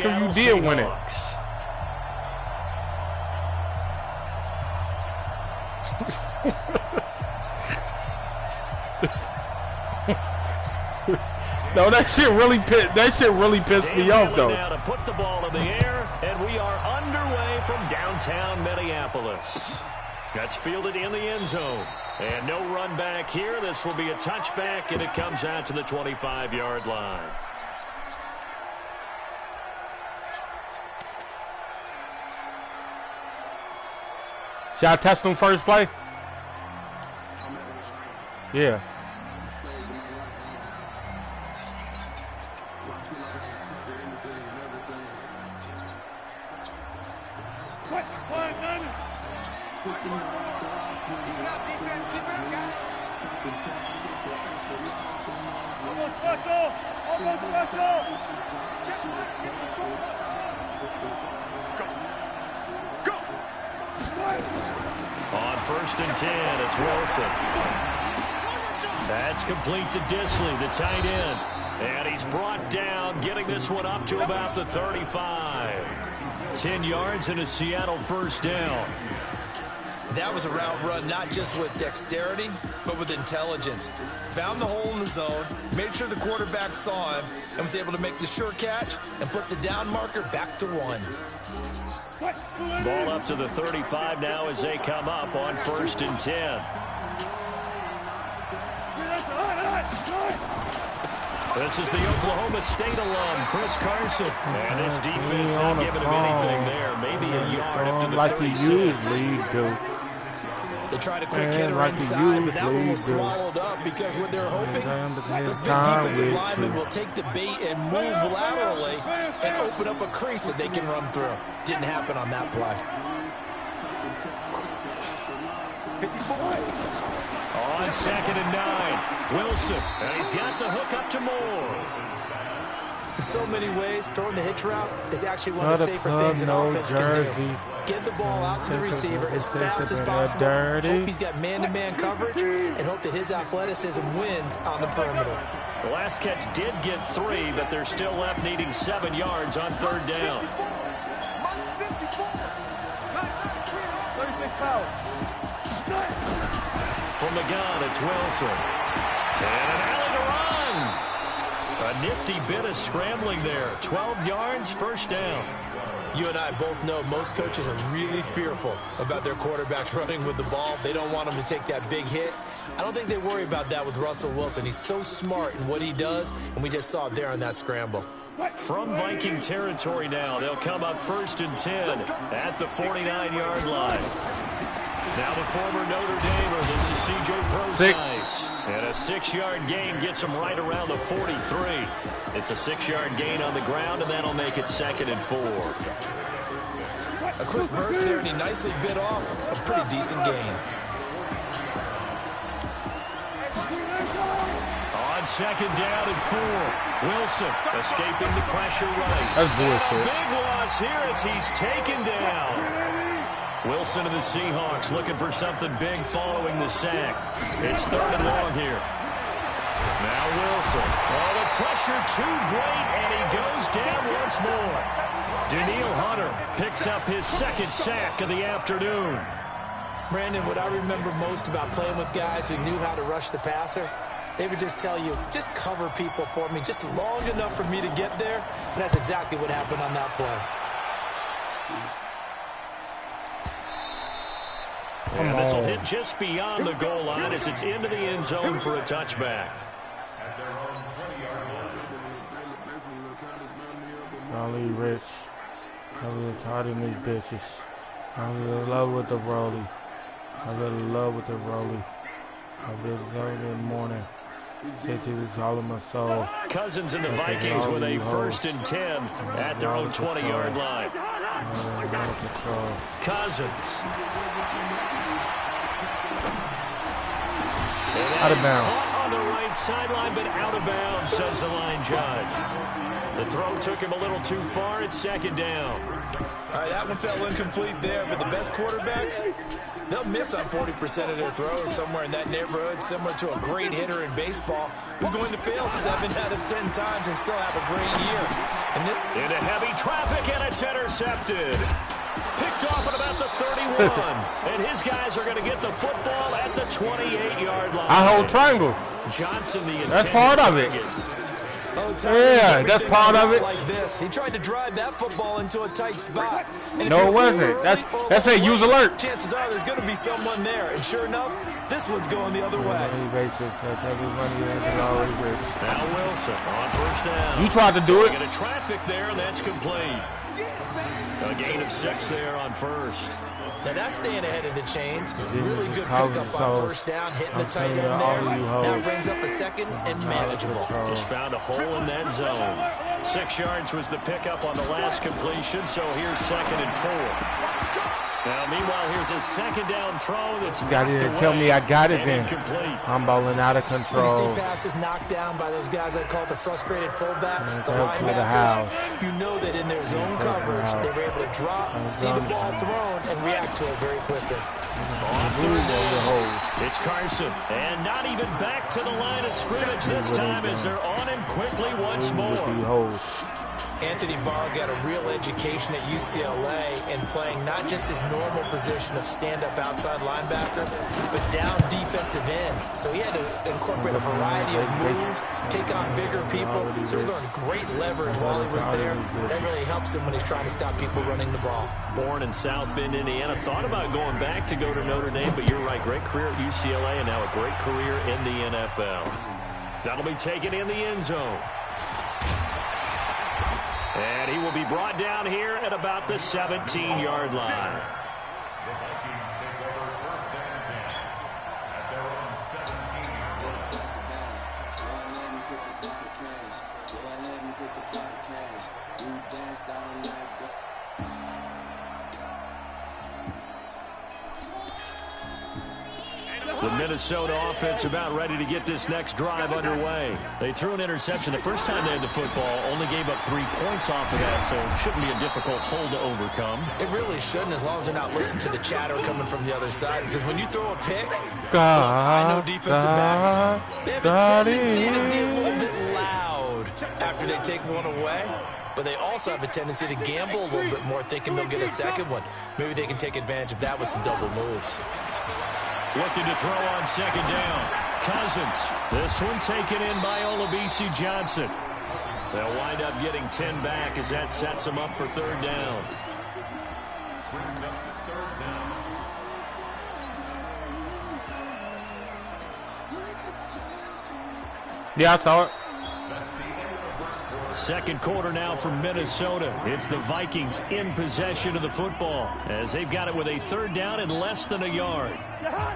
after you did win it. No, that shit really pissed me off though. Now to put the ball in the air, and we are underway from downtown Minneapolis. That's fielded in the end zone. And no run back here. This will be a touchback, and it comes out to the 25-yard line. Should I test them first play? Yeah. On 1st and 10, it's Wilson. That's complete to Disley, the tight end. And he's brought down, getting this one up to about the 35. 10 yards and a Seattle first down. That was a route run not just with dexterity, but with intelligence. Found the hole in the zone, made sure the quarterback saw him, and was able to make the sure catch and flip the down marker back to 1. Ball up to the 35 now as they come up on 1st and 10. This is the Oklahoma State alum, Chris Carson. And this defense not giving him anything there. Maybe a yard up to the 36. They tried a quick hitter inside, but that one was swallowed up because what they're hoping, those big defensive linemen will take the bait and move laterally and open up a crease that they can run through. Didn't happen on that play. On 2nd and 9, Wilson, and he's got the hook up to Moore. In so many ways, throwing the hitch route is actually one of the safer things an offense can do. Get the ball out to the receiver as fast as possible, hope he's got man-to-man coverage, and hope that his athleticism wins on the perimeter. The last catch did get 3, but they're still left needing 7 yards on 3rd down. From the gun, it's Wilson. And an alley to run. A nifty bit of scrambling there. 12 yards, first down. You and I both know most coaches are really fearful about their quarterbacks running with the ball. They don't want them to take that big hit. I don't think they worry about that with Russell Wilson. He's so smart in what he does, and we just saw it there on that scramble. From Viking territory now, they'll come up 1st and 10 at the 49-yard line. Now the former Notre Damer, this is C.J. Prosise. And a 6-yard gain gets him right around the 43. It's a 6-yard gain on the ground, and that'll make it 2nd and 4. A quick burst there, and he nicely bit off a pretty decent gain. On 2nd down and 4, Wilson escaping the pressure right. That's bullshit. Big loss here as he's taken down. Wilson and the Seahawks looking for something big following the sack. It's 3rd and long here. Now Wilson. Oh, the pressure too great, and he goes down once more. Danielle Hunter picks up his 2nd sack of the afternoon. Brandon, what I remember most about playing with guys who knew how to rush the passer, they would just tell you, just cover people for me, just long enough for me to get there. And that's exactly what happened on that play. And this will hit just beyond the goal line as it's into the end zone for a touchback. Rolly Rich. I was tired of these bitches. I was in love with the Rolly. I really love with the Rolly. I really love it in the morning. It is all in my soul. Cousins and the Vikings with a 1st and 10 at their own 20-yard line. Cousins. Out of bounds. Caught on the right sideline, but out of bounds, says the line judge. The throw took him a little too far. It's 2nd down. All right, that one fell incomplete there, but the best quarterbacks, they'll miss on 40% of their throws, somewhere in that neighborhood, similar to a great hitter in baseball who's going to fail 7 out of 10 times and still have a great year. Into heavy traffic, and it's intercepted. Picked off at about the 31. And his guys are going to get the football at the 28-yard line. I hold triangle. Johnson, that's part of it. Yeah, that's part of it. Like this. He tried to drive that football into a tight spot. No, it wasn't. That's a use alert. Chances are there's going to be someone there. And sure enough, this one's going the other way. Now Wilson on first down. You tried to do it. Get a traffic there, and that's complete. A gain of 6 there on first. Now that's staying ahead of the chains. Really good pickup on first down, hitting the tight end there. Now brings up a second and manageable. Just found a hole in that zone. 6 yards was the pickup on the last completion, so here's 2nd and 4. Now, meanwhile, here's a second down throw that's got it. Tell me I got it then. I'm balling out of control. When you see passes knocked down by those guys I call the frustrated fullbacks, the linebackers, you know that in their zone coverage, they were able to drop, see the ball thrown, and react to it very quickly. It's Carson, and not even back to the line of scrimmage this time as they're on him quickly once more. Anthony Barr got a real education at UCLA in playing not just his normal position of stand-up outside linebacker, but down defensive end. So he had to incorporate a variety of moves, take on bigger people. So he learned great leverage while he was there. That really helps him when he's trying to stop people running the ball. Born in South Bend, Indiana. Thought about going back to go to Notre Dame, but you're right. Great career at UCLA and now a great career in the NFL. That'll be taken in the end zone. And he will be brought down here at about the 17-yard line. The Minnesota offense about ready to get this next drive underway. They threw an interception the first time they had the football, only gave up 3 points off of that, so it shouldn't be a difficult hole to overcome. It really shouldn't, as long as they're not listening to the chatter coming from the other side, because when you throw a pick, look, I know defensive backs, they have a tendency to be a little bit loud after they take one away. But they also have a tendency to gamble a little bit more, thinking they'll get a second one. Maybe they can take advantage of that with some double moves. Looking to throw on second down. Cousins. This one taken in by Olabisi Johnson. They'll wind up getting 10 back as that sets them up for third down. Yeah, I saw it. Second quarter now from Minnesota. It's the Vikings in possession of the football as they've got it with a third down and less than a yard.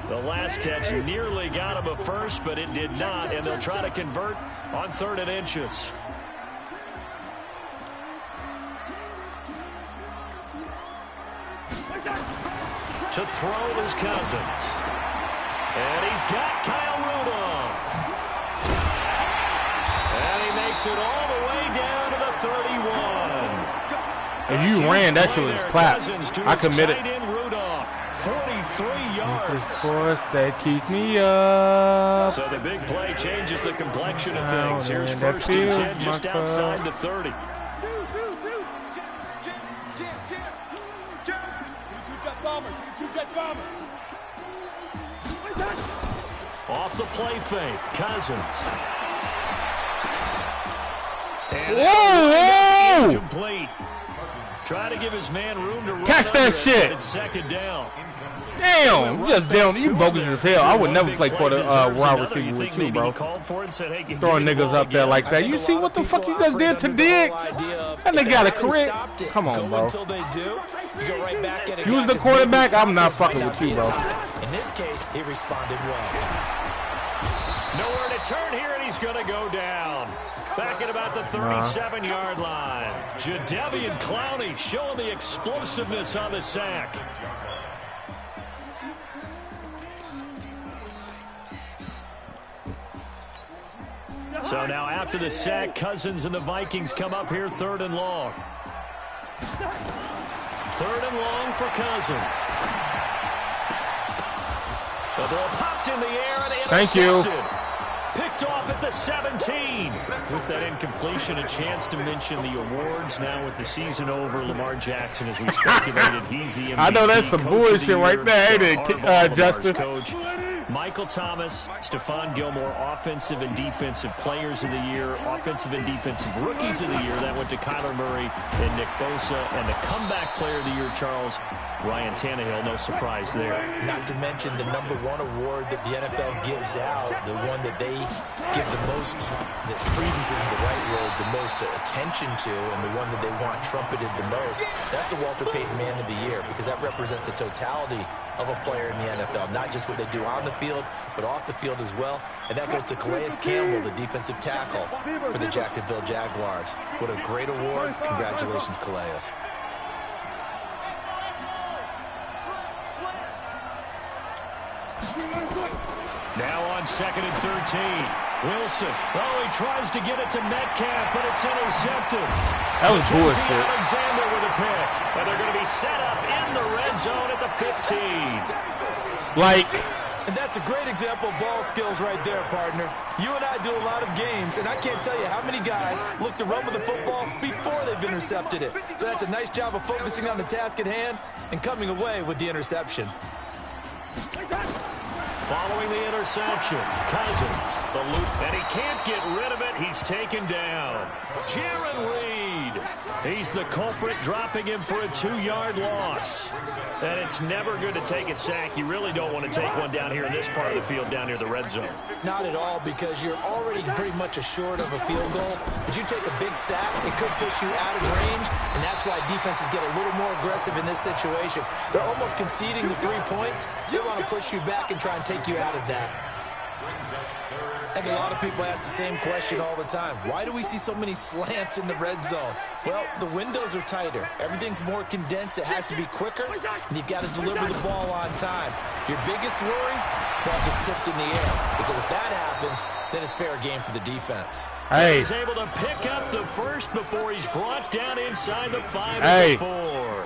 The last catch nearly got him a first, but it did not, and they'll try to convert on 3rd and inches. To throw is Cousins. And he's got Kyle Rudolph. And he makes it all the way down to the 31. If you ran, that shit was clapped. I committed. 43 yards. Of course, that keeps me up. So the big play changes the complexion of things. Here's 1st and 10 just outside the 30. Off the play fake, Cousins. And whoa! Incomplete. Try to give his man room to run. Catch that shit. It's second down. Damn, you just down. You bogus as hell. I would never play quarter wide receiver with you, bro. Throwing niggas up there like that. You see what the fuck you just did to Diggs? And they got a career. Come on, bro. If you was the quarterback, I'm not fucking with you, bro. In this case, he responded well. Nowhere to turn here, and he's going to go down. Back at about the 37-yard line. Jadeveon Clowney showing the explosiveness on the sack. So now after the sack, Cousins and the Vikings come up here 3rd and long. 3rd and long for Cousins. The ball popped in the air and intercepted. Thank you. Picked picked off at the 17. With that incompletion, a chance to mention the awards. Now with the season over, Lamar Jackson, as we speculated, he's the MVP. I know that's some bullshit right there, ain't it, Justin? Coach. Michael Thomas, Stephon Gilmore, Offensive and Defensive Players of the Year, Offensive and Defensive Rookies of the Year. That went to Kyler Murray and Nick Bosa. And the Comeback Player of the Year, Charles, Ryan Tannehill. No surprise there. Not to mention the #1 award that the NFL gives out, the one that they give the most, that credence isn't the right word, the most attention to, and the one that they want trumpeted the most. That's the Walter Payton Man of the Year, because that represents the totality of a player in the NFL, not just what they do on the field, but off the field as well. And that goes to Calais Campbell, the defensive tackle for the Jacksonville Jaguars. What a great award. Congratulations, Calais. Now on 2nd and 13. Wilson. Oh, he tries to get it to Metcalf, but it's intercepted. That was bullshit. Alexander with a pick. And they're going to be set up in the red zone at the 15. And that's a great example of ball skills right there, partner. You and I do a lot of games, and I can't tell you how many guys look to run with the football before they've intercepted it. So that's a nice job of focusing on the task at hand and coming away with the interception. Following the interception, Cousins, the loop, and he can't get rid of it. He's taken down. Jarran Reed, he's the culprit, dropping him for a 2-yard loss. And it's never good to take a sack. You really don't want to take one down here in this part of the field, down near the red zone. Not at all, because you're already pretty much assured of a field goal. But you take a big sack, it could push you out of range, and that's why defenses get a little more aggressive in this situation. They're almost conceding the 3 points. They want to push you back and try and take you out of that. I think a lot of people ask the same question all the time. Why do we see so many slants in the red zone? Well, the windows are tighter. Everything's more condensed. It has to be quicker, and you've got to deliver the ball on time. Your biggest worry? Ball gets tipped in the air, because if that happens, then it's fair game for the defense. Hey. He's able to pick up the first before he's brought down inside the 5 hey. and 4.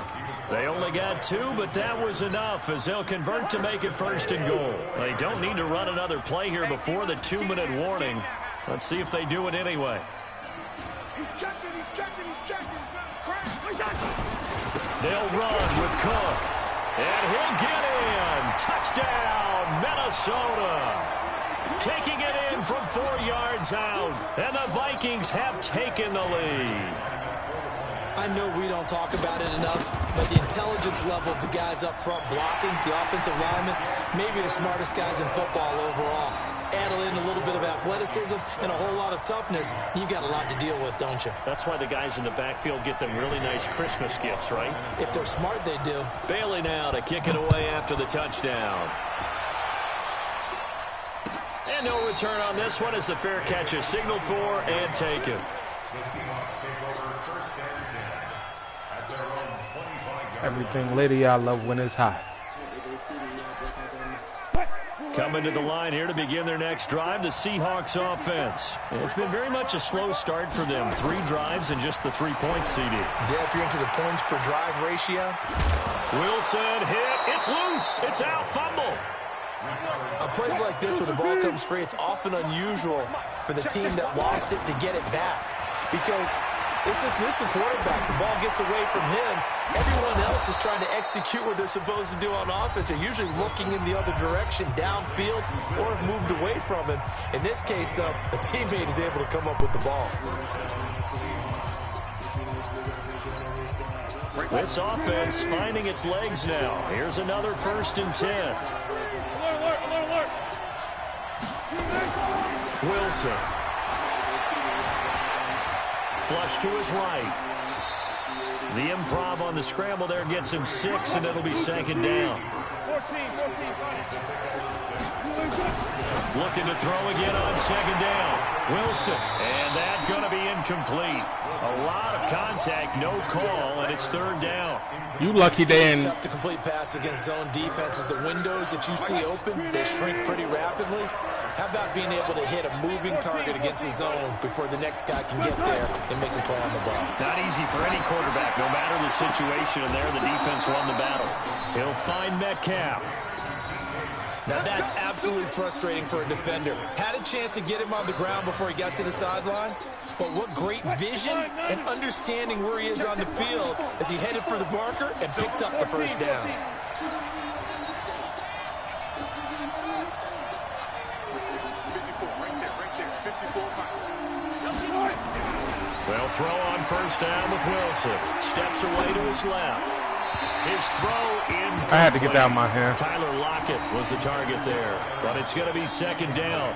They only got 2, but that was enough as they'll convert to make it 1st and goal. They don't need to run another play here before the 2-minute warning. Let's see if they do it anyway. He's checking. They'll run with Cook. And he'll get in. Touchdown, Minnesota. Taking it in from 4 yards out. And the Vikings have taken the lead. I know we don't talk about it enough, but the intelligence level of the guys up front blocking, the offensive linemen, maybe the smartest guys in football overall. Add in a little bit of athleticism and a whole lot of toughness, you got a lot to deal with, don't you? That's why the guys in the backfield get them really nice Christmas gifts, right? If they're smart, they do. Bailey now to kick it away after the touchdown. And no return on this one as the fair catch is signaled for and taken. Everything Liddy I love when it's hot. Coming to the line here to begin their next drive, the Seahawks offense. It's been very much a slow start for them. 3 drives and just the 3 points, CD. Yeah, if you're into the points per drive ratio. Wilson hit. It's loose. It's out. Fumble. On plays like this where the ball comes free, it's often unusual for the team that lost it to get it back. Because this is the quarterback. The ball gets away from him. Everyone else is trying to execute what they're supposed to do on offense. They're usually looking in the other direction, downfield, or have moved away from him. In this case, though, a teammate is able to come up with the ball. This offense finding its legs now. Here's another 1st and 10. Wilson. Flush to his right. The improv on the scramble there gets him 6, and it'll be 2nd down. Looking to throw again on 2nd down. Wilson. And that's going to be incomplete. A lot of contact, no call, and it's 3rd down. You lucky Dan. It's tough to complete pass against zone defenses. The windows that you see open, they shrink pretty rapidly. How about being able to hit a moving target against a zone before the next guy can get there and make a play on the ball? Not easy for any quarterback, no matter the situation, and there the defense won the battle. He'll find Metcalf. Now that's absolutely frustrating for a defender. Had a chance to get him on the ground before he got to the sideline, but what great vision and understanding where he is on the field as he headed for the marker and picked up the first down. They'll throw on first down with Wilson. Steps away to his left. His throw in. I had to get that in my hand. Tyler Lockett was the target there, but it's going to be second down.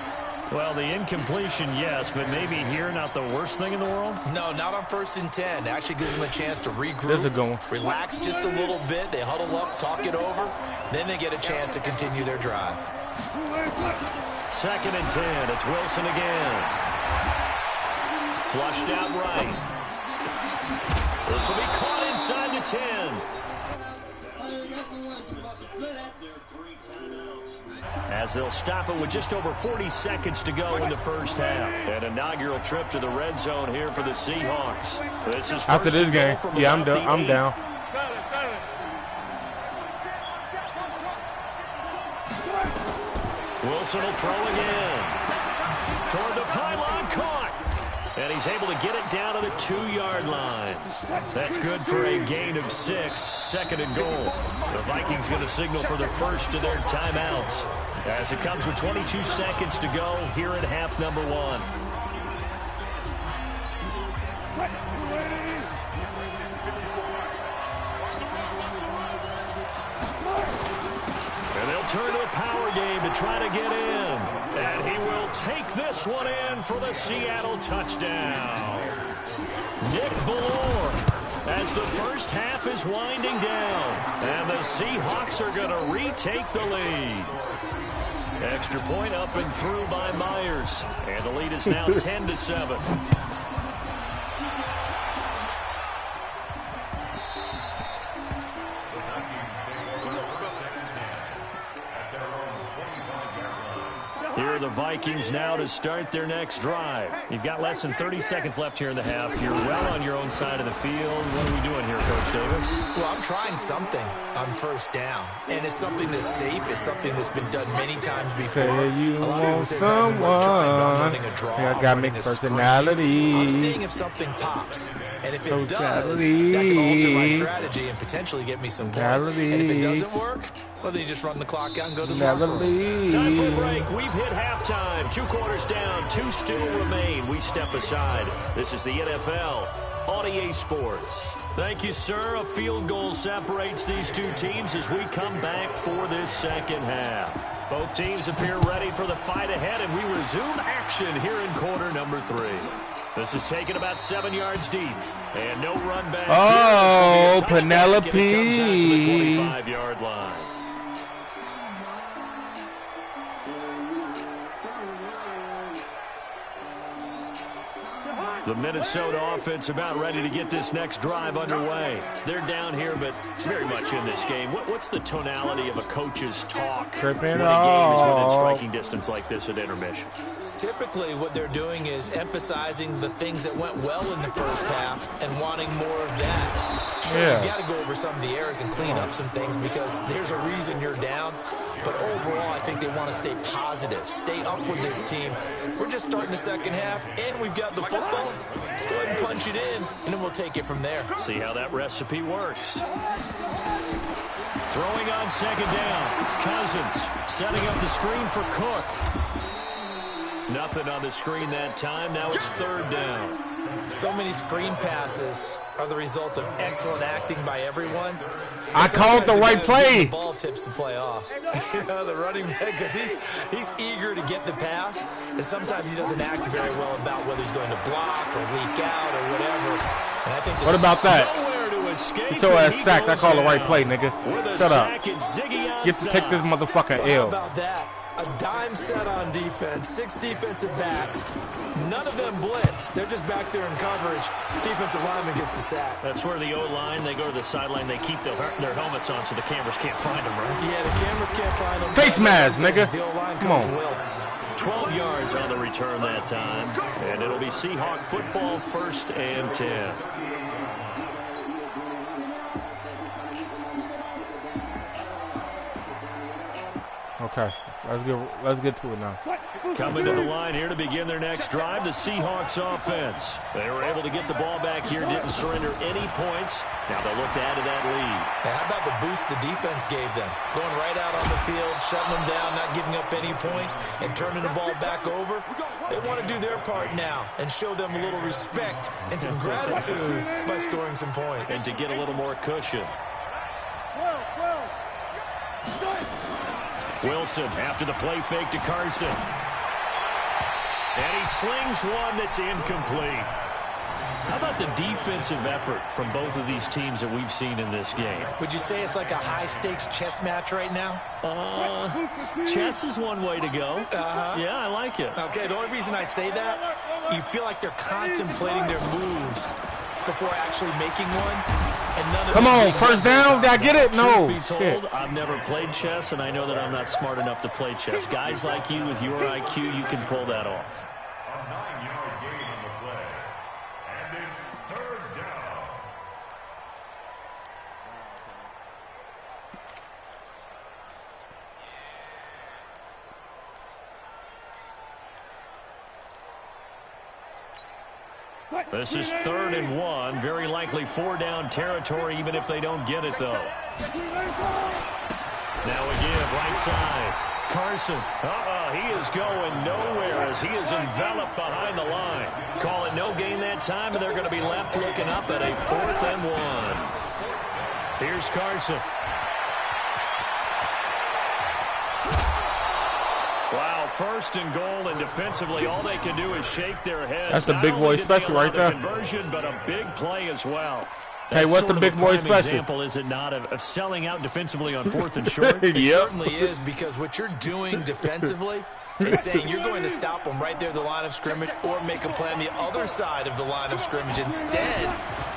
Well, the incompletion, yes, but maybe here not the worst thing in the world? No, not on 1st and 10. Actually gives them a chance to regroup, This is a good one. relax just a little bit. They huddle up, talk it over. Then they get a chance to continue their drive. 2nd and 10. It's Wilson again. Flushed out right. This will be caught inside the 10. As they'll stop it with just over 40 seconds to go in the first half. An inaugural trip to the red zone here for the Seahawks. This is After this game, yeah, I'm down. Wilson will throw again. Toward the pylon, caught. And he's able to get it down to the 2-yard line. That's good for a gain of 6, 2nd and goal. The Vikings going to signal for the first of their timeouts as it comes with 22 seconds to go here at half number 1. And they'll turn to a power game to try to get in. And he will take this one in for the Seattle touchdown. Nick Bellore as the first half is winding down. And the Seahawks are going to retake the lead. Extra point up and through by Myers. And the lead is now 10-7. Here are the Vikings now to start their next drive. You've got less than 30 seconds left here in the half. You're well on your own side of the field. What are we doing here, Coach Davis? Well, I'm trying something on first down. And it's something that's safe. It's something that's been done many times before. Say you a lot of want people say I'm running a draw. I got mixed personality. I'm seeing if something pops. And if it does, that can alter my strategy and potentially get me some points. And if it doesn't work, well, then you just run the clock out and go to the locker room. Time for a break. We've hit halftime. 2 quarters down. 2 still remain. We step aside. This is the NFL on EA Sports. Thank you, sir. A field goal separates these two teams as we come back for this second half. Both teams appear ready for the fight ahead, and we resume action here in quarter number 3. This is taken about 7 yards deep. And no run back. Oh, Penelope. It comes out to the 25-yard line. The Minnesota offense about ready to get this next drive underway. They're down here, but very much in this game. What's the tonality of a coach's talk when a game is within striking distance like this at intermission? Typically, what they're doing is emphasizing the things that went well in the first half and wanting more of that. Sure, you got to go over some of the errors and clean up some things because there's a reason you're down. But overall, I think they want to stay positive, stay up with this team. We're just starting the second half, and we've got the football. Let's go ahead and punch it in, and then we'll take it from there. See how that recipe works. Throwing on second down. Cousins setting up the screen for Cook. Nothing on the screen that time. Now it's 3rd down. So many screen passes are the result of excellent acting by everyone. I called the right play. The ball tips the play off. The running back, because he's eager to get the pass, and sometimes he doesn't act very well about whether he's going to block or leak out or whatever. And I think what about that? Get your ass sacked. I call the right play, nigga. Shut up. Get to take this motherfucking L. How about that? A dime set on defense, 6 defensive backs. None of them blitz. They're just back there in coverage. Defensive lineman gets the sack. That's where the O-line, they go to the sideline, they keep their helmets on so the cameras can't find them, right? Yeah, the cameras can't find them. Face mask, nigga. The O-line Come on. Will. 12 yards on the return that time. And it'll be Seahawk football, 1st and 10. Okay, let's get to it now. Coming to the line here to begin their next drive, the Seahawks offense. They were able to get the ball back here, didn't surrender any points. Now they'll look to add to that lead. Hey, how about the boost the defense gave them? Going right out on the field, shutting them down, not giving up any points, and turning the ball back over. They want to do their part now and show them a little respect and some gratitude by scoring some points. And to get a little more cushion. Wilson after the play fake to Carson. And he slings one that's incomplete. How about the defensive effort from both of these teams that we've seen in this game? Would you say it's like a high-stakes chess match right now? Chess is one way to go. Yeah, I like it. Okay, the only reason I say that, you feel like they're contemplating their moves before actually making one. Come on, first down. Did I get it? No. Truth be told, I've never played chess, and I know that I'm not smart enough to play chess. Guys like you with your IQ, you can pull that off. This is 3rd and 1. Very likely 4-down territory, even if they don't get it, though. Now a give, right side. Carson. He is going nowhere as he is enveloped behind the line. Call it no gain that time, and they're going to be left looking up at a 4th and 1. Here's Carson. Wow, 1st and goal, and defensively, all they can do is shake their heads. That's the big boy special right there. Conversion, but a big play as well. Hey, what's the big boy special? Example, is it not, of selling out defensively on 4th and short? It certainly is, because what you're doing defensively is saying you're going to stop them right there at the line of scrimmage or make a play on the other side of the line of scrimmage. Instead,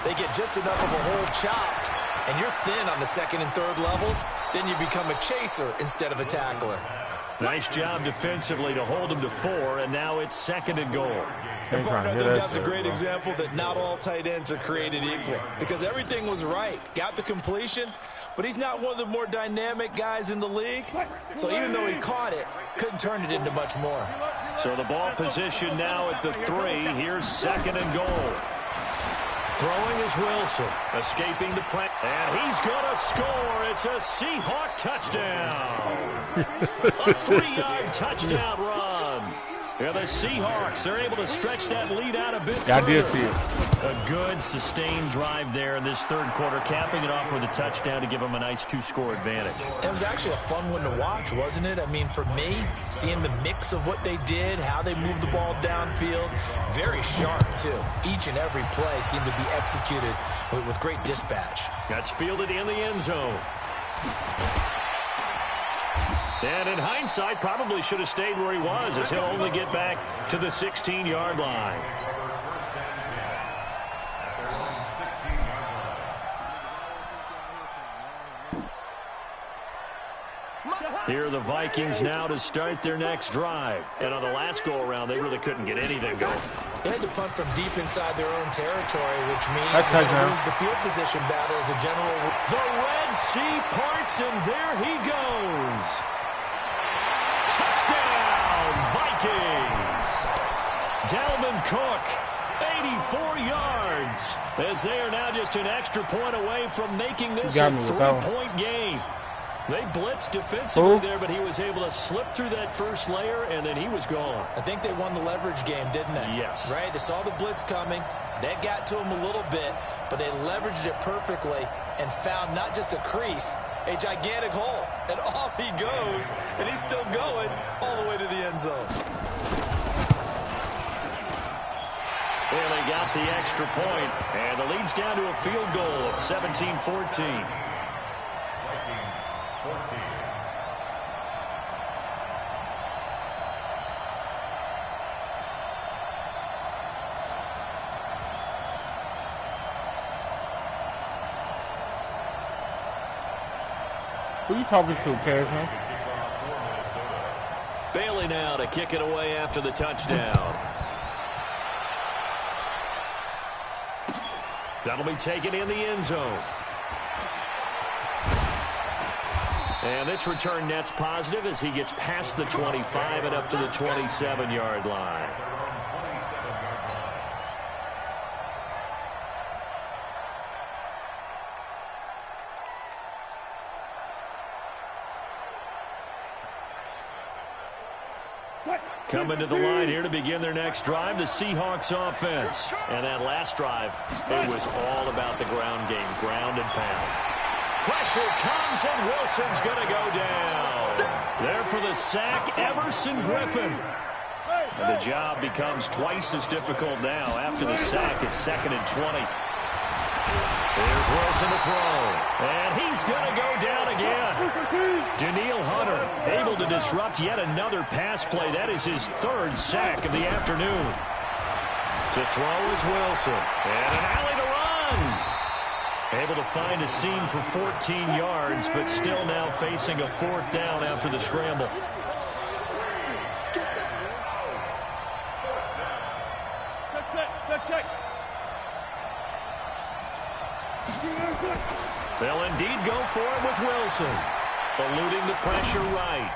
they get just enough of a hole chopped, and you're thin on the 2nd and 3rd levels. Then you become a chaser instead of a tackler. Nice job defensively to hold him to 4, and now it's 2nd and goal. And partner, I think that's a great example that not all tight ends are created equal, because everything was right. Got the completion, but he's not one of the more dynamic guys in the league. So even though he caught it, couldn't turn it into much more. So the ball position now at the 3. Here's 2nd and goal. Throwing is Wilson, escaping the press, and he's going to score. It's a Seahawk touchdown. A 3-yard touchdown run. Yeah, the Seahawks, they're able to stretch that lead out a bit further. I did see it. A good, sustained drive there in this 3rd quarter, capping it off with a touchdown to give them a nice 2-score advantage. It was actually a fun one to watch, wasn't it? I mean, for me, seeing the mix of what they did, how they moved the ball downfield, very sharp, too. Each and every play seemed to be executed with great dispatch. That's fielded in the end zone. And in hindsight, probably should have stayed where he was, as he'll only get back to the 16-yard line. Here are the Vikings now to start their next drive. And on the last go-around, they really couldn't get anything going. They had to punt from deep inside their own territory, which means they're going to lose the field position battle as a general. The Red Sea parts, and there he goes. Touchdown, Vikings. Dalvin Cook, 84 yards, as they are now just an extra point away from making this a 3-point game. They blitzed defensively there, but he was able to slip through that first layer, and then he was gone. I think they won the leverage game, didn't they? Yes. Right? They saw the blitz coming. That got to him a little bit, but they leveraged it perfectly and found not just a crease, a gigantic hole. And off he goes, and he's still going all the way to the end zone. Well, they got the extra point, and the lead's down to a field goal at 17-14. Who you talking to, Casman? Bailey now to kick it away after the touchdown. That'll be taken in the end zone. And this return net's positive as he gets past the 25 and up to the 27-yard line. Coming to the line here to begin their next drive, the Seahawks offense. And that last drive, it was all about the ground game, ground and pound. Pressure comes, and Wilson's going to go down. There for the sack, Everson Griffin. And the job becomes twice as difficult now. After the sack, it's 2nd and 20. Here's Wilson to throw. And he's going to go down again. Danielle Hunter able to disrupt yet another pass play. That is his 3rd sack of the afternoon. To throw is Wilson. And an alley to run. Able to find a seam for 14 yards, but still now facing a 4th down after the scramble. They'll indeed go for it with Wilson. Eluding the pressure right.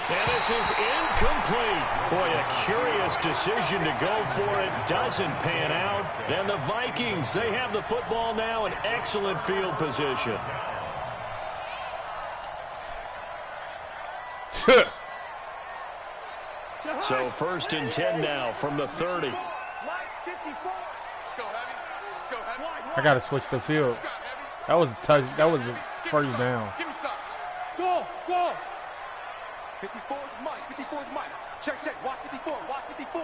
And this is incomplete. Boy, a curious decision to go for it. Doesn't pan out. And the Vikings, they have the football now in excellent field position. So 1st and 10 now from the 30. I got to switch the field. That was a touch. That was a 1st down. Go, go. 54 is Mike. 54 is Mike. Check, check. Watch 54. Watch 54.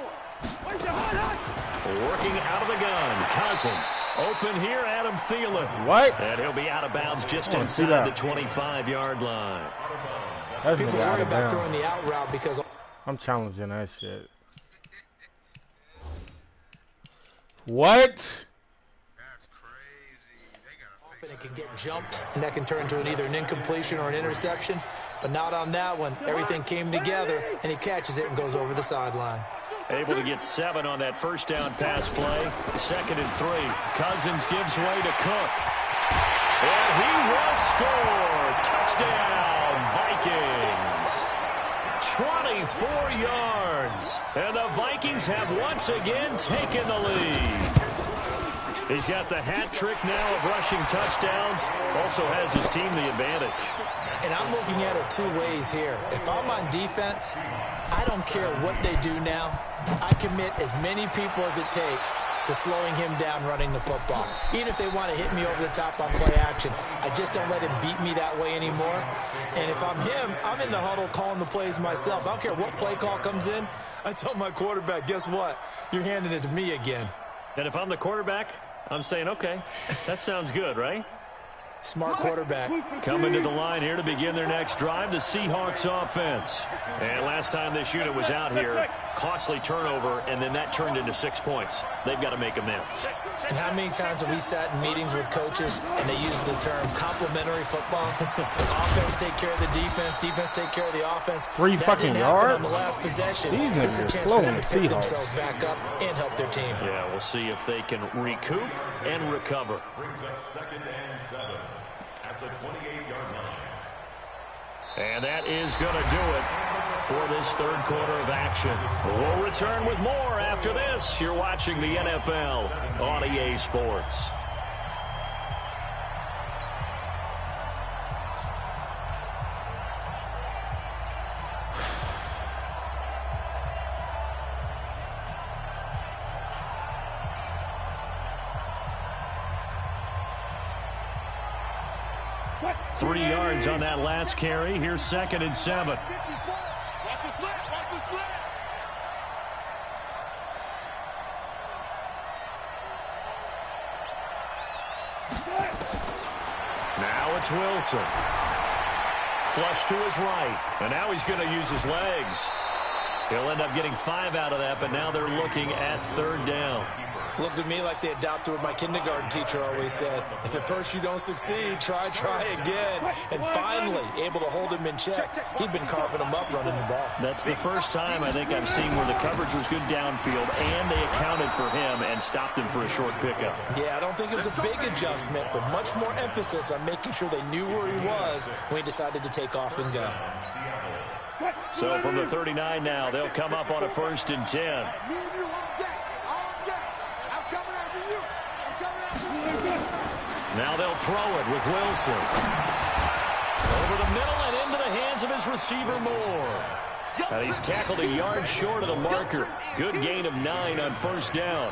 Working out of the gun. Cousins. Open here, Adam Thielen. What? And he'll be out of bounds just inside the 25-yard line. That's People worry about throwing the out route because I'm challenging that shit. What? it can get jumped, and that can turn into either an incompletion or an interception. But not on that one. Everything came together, and he catches it and goes over the sideline. Able to get 7 on that first down pass play. 2nd and 3. Cousins gives way to Cook. And he will score. Touchdown, Vikings. 24 yards. And the Vikings have once again taken the lead. He's got the hat trick now of rushing touchdowns. Also has his team the advantage. And I'm looking at it 2 ways here. If I'm on defense, I don't care what they do now. I commit as many people as it takes to slowing him down running the football. Even if they want to hit me over the top on play action, I just don't let him beat me that way anymore. And if I'm him, I'm in the huddle calling the plays myself. I don't care what play call comes in. I tell my quarterback, guess what? You're handing it to me again. And if I'm the quarterback, I'm saying, okay, that sounds good, right? Smart quarterback. Coming to the line here to begin their next drive, the Seahawks offense. And last time this unit was out here, costly turnover, and then that turned into 6 points. They've got to make amends. And how many times have we sat in meetings with coaches and they use the term complementary football? Offense take care of the defense, defense take care of the offense. 3 fucking yards? On the last possession. These it's a niggas chance slow for them in to the pick Seahawks. themselves back up and help their team. Yeah, we'll see if they can recoup and recover. Brings up 2nd and 7 at the 28-yard line. And that is going to do it for this third quarter of action. We'll return with more after this. You're watching the NFL on EA Sports. What? 3 yards on that last carry. Here's 2nd and 7. Watch the slant. Watch the slant. Now it's Wilson. Flush to his right. And now he's going to use his legs. He'll end up getting 5 out of that, but now they're looking at 3rd down. Looked to me like they adopted what my kindergarten teacher always said. If at first you don't succeed, try again. And finally, able to hold him in check. He'd been carving him up running the ball. That's the first time I think I've seen where the coverage was good downfield and they accounted for him and stopped him for a short pickup. Yeah, I don't think it was a big adjustment, but much more emphasis on making sure they knew where he was when he decided to take off and go. So from the 39 now, they'll come up on a 1st and 10. Now they'll throw it with Wilson. Over the middle and into the hands of his receiver, Moore. He's tackled a yard short of the marker. Good gain of 9 on 1st down.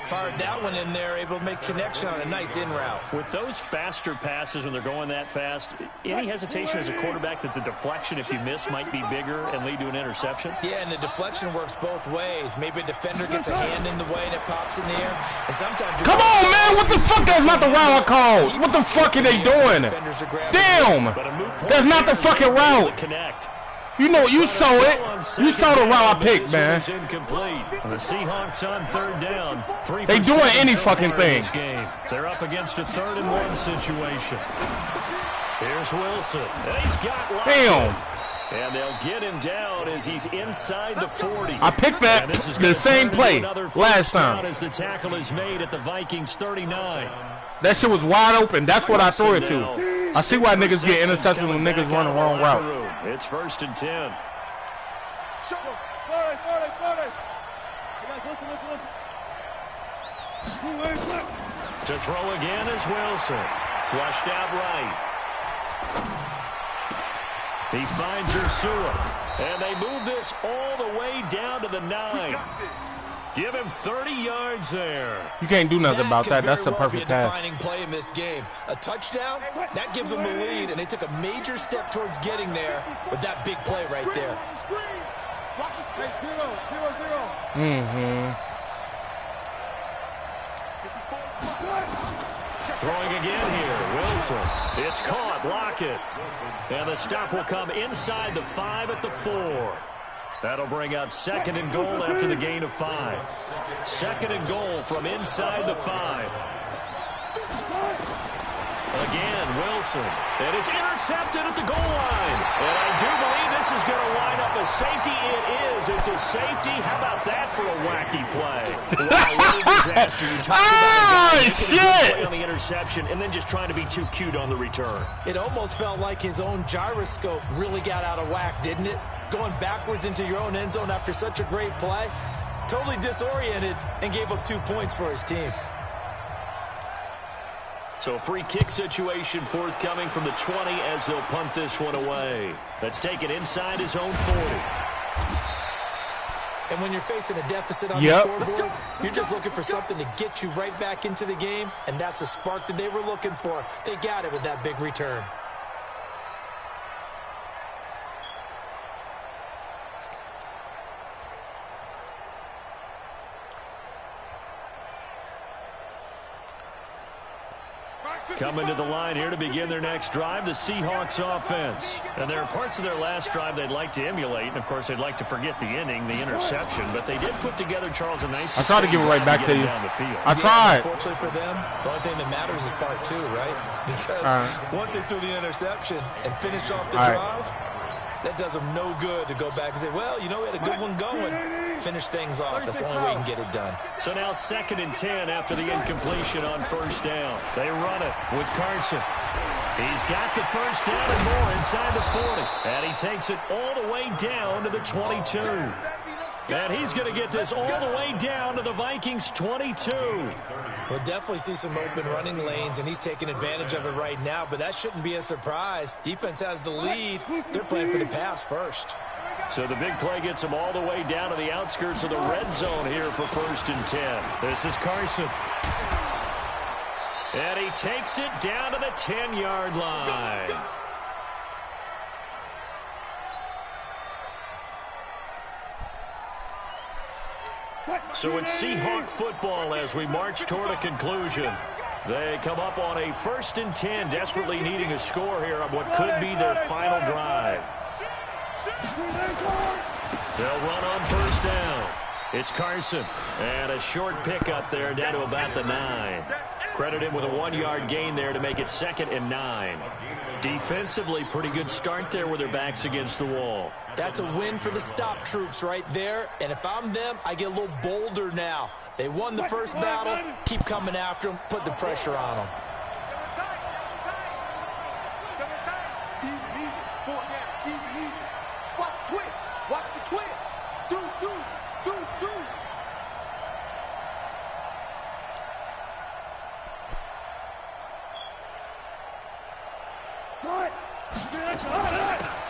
Fired that one in there, able to make connection on a nice in route. With those faster passes when they're going that fast, any hesitation as a quarterback that the deflection, if you miss, might be bigger and lead to an interception? Yeah, and the deflection works both ways. Maybe a defender gets a hand in the way and it pops in the air. And sometimes come on, man! What the fuck? That's not the route I called. What the fuck are they doing? Damn! That's not the fucking route. You know, you saw it. You saw the route I picked, man. The Seahawks on 3rd down. They doing any fucking thing. They're up against a 3rd and 1 situation. Here's Wilson. And he's got Lockett. Damn. And they'll get him down as he's inside the 40. I picked that the same play last time. As the tackle is made at the Vikings 39. That shit was wide open. That's what I threw it to. I see why niggas get interceptions when niggas run the wrong route. It's 1st and 10. To throw again is Wilson. Flushed out right. He finds Ursua. And they move this all the way down to the 9. Give him 30 yards there. You can't do nothing about that. That's a perfect pass. Defining play in this game. A touchdown, that gives them the lead, and they took a major step towards getting there with that big play right there. Throwing again here, Wilson. It's caught, Lockett. And the stop will come inside the 5 at the 4. That'll bring up 2nd and goal after the gain of 5. 2nd and goal from inside the 5. Again, Wilson. And it's intercepted at the goal line. And I do believe this is going to line up a safety. It is. It's a safety. How about that for a wacky play? Wow, what a disaster. You talked about a guy play on the interception and then just trying to be too cute on the return. It almost felt like his own gyroscope really got out of whack, didn't it? Going backwards into your own end zone after such a great play. Totally disoriented and gave up 2 points for his team. So a free kick situation forthcoming from the 20 as they'll punt this one away. Let's take it inside his own 40. And when you're facing a deficit on the scoreboard, you're just looking for something to get you right back into the game, and that's the spark that they were looking for. They got it with that big return. Coming to the line here to begin their next drive, the Seahawks offense. And there are parts of their last drive they'd like to emulate, and of course they'd like to forget the inning, the interception, but they did put together, Charles, a nice... I tried to give it right back to you. I tried. Unfortunately for them, the only thing that matters is part 2, right? Because once they threw the interception and finished off the drive, that does them no good to go back and say, well, you know, we had a good one going. Finish things off. That's the only way you can get it done. So now 2nd and 10 after the incompletion on 1st down. They run it with Carson. He's got the 1st down and more inside the 40. And he takes it all the way down to the 22. And he's going to get this all the way down to the Vikings 22. We'll definitely see some open running lanes, and he's taking advantage of it right now, but that shouldn't be a surprise. Defense has the lead. They're playing for the pass first. So the big play gets them all the way down to the outskirts of the red zone here for 1st and 10. This is Carson. And he takes it down to the 10-yard line. So it's Seahawk football as we march toward a conclusion. They come up on a 1st and 10, desperately needing a score here on what could be their final drive. They'll run on 1st down. It's Carson. And a short pickup there down to about the 9. Credit him with a 1-yard gain there to make it 2nd and 9. Defensively, pretty good start there with their backs against the wall. That's a win for the stop troops right there. And if I'm them, I get a little bolder now. They won the first battle. Keep coming after them. Put the pressure on them. Watch the twist. Do.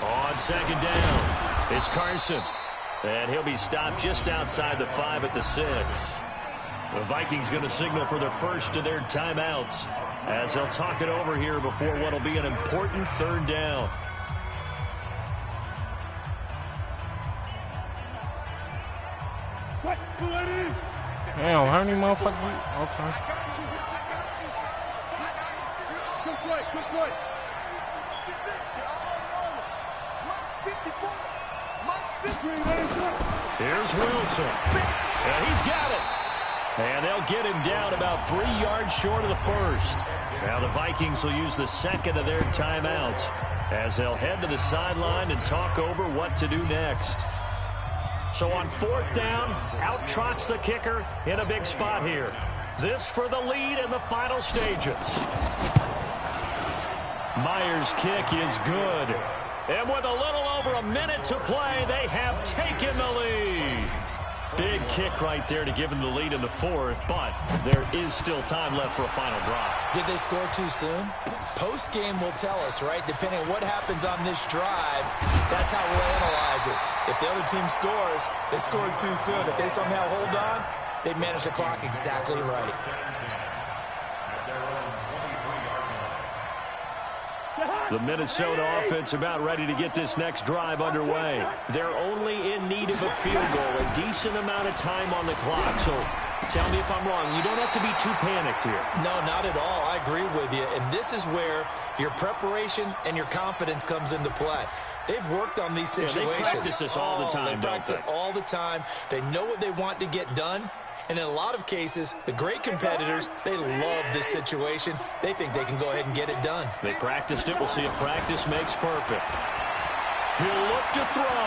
On 2nd down, it's Carson. And he'll be stopped just outside the 5 at the 6. The Vikings going to signal for their first of their timeouts as they'll talk it over here before what will be an important 3rd down. Damn, how many motherfuckers? Okay. Quick play. Here's Wilson. And he's got it. And they'll get him down about 3 yards short of the first. Now the Vikings will use the 2nd of their timeouts as they'll head to the sideline and talk over what to do next. So on 4th down, out trots the kicker in a big spot here. This for the lead in the final stages. Myers' kick is good. And with a little over a minute to play, they have taken the lead. Big kick right there to give them the lead in the 4th, but there is still time left for a final drive. Did they score too soon? Post-game will tell us, right? Depending on what happens on this drive, that's how we'll analyze it. If the other team scores, they scored too soon. If they somehow hold on, they manage the clock exactly right. The Minnesota offense about ready to get this next drive underway. They're only in need of a field goal, a decent amount of time on the clock. So tell me if I'm wrong. You don't have to be too panicked here. No, not at all. I agree with you. And this is where your preparation and your confidence comes into play. They've worked on these situations. Yeah, they practice this all the time, They practice it all the time. They know what they want to get done. And in a lot of cases, the great competitors, they love this situation. They think they can go ahead and get it done. They practiced it. We'll see if practice makes perfect. He'll look to throw.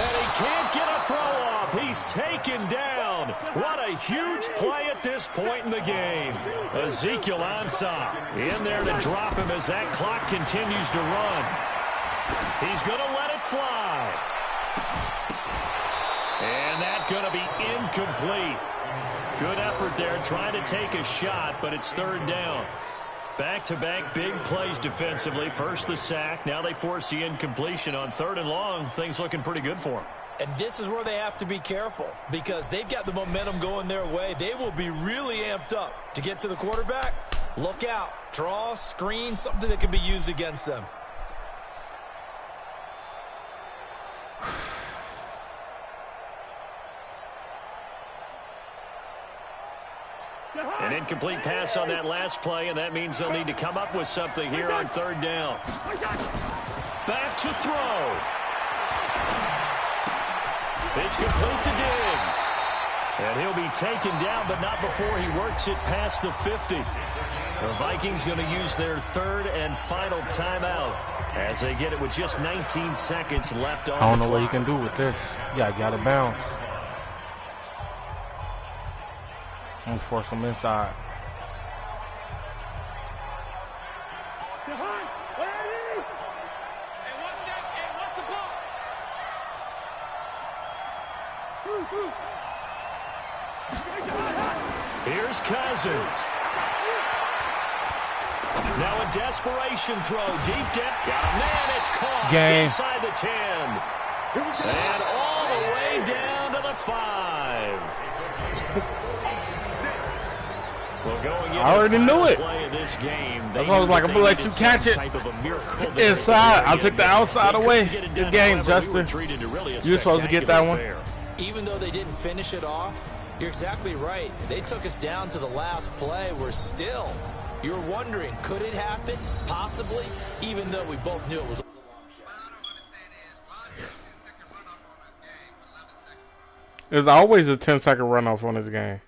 And he can't get a throw off. He's taken down. What a huge play at this point in the game. Ezekiel Ansah in there to drop him as that clock continues to run. He's going to let it fly. And that's going to be incomplete. Good effort there trying to take a shot, but it's 3rd down. Back-to-back big plays defensively. First the sack. Now they force the incompletion on 3rd and long. Things looking pretty good for them. And this is where they have to be careful because they've got the momentum going their way. They will be really amped up to get to the quarterback. Look out. Draw, screen, something that can be used against them. An incomplete pass on that last play, and that means they'll need to come up with something here on 3rd down. Back to throw. It's complete to Diggs. And he'll be taken down, but not before he works it past the 50. The Vikings going to use their 3rd and final timeout as they get it with just 19 seconds left on the clock. I don't know what you can do with this. Yeah, got it bounce. I'm going to force him inside. Here's Cousins. Now a desperation throw. Deep depth. Got a man. It's caught. Game. Inside the 10. And all the way down to the 5. I already knew it. This game, that's why I was like, I'm going to let you catch it inside. I'll take the outside away. Good game, Justin. You're supposed to get that one. Even though they didn't finish it off, you're exactly right. They took us down to the last play. We're still, you're wondering, could it happen? Possibly, even though we both knew it was. There's always a 10-second runoff on this game.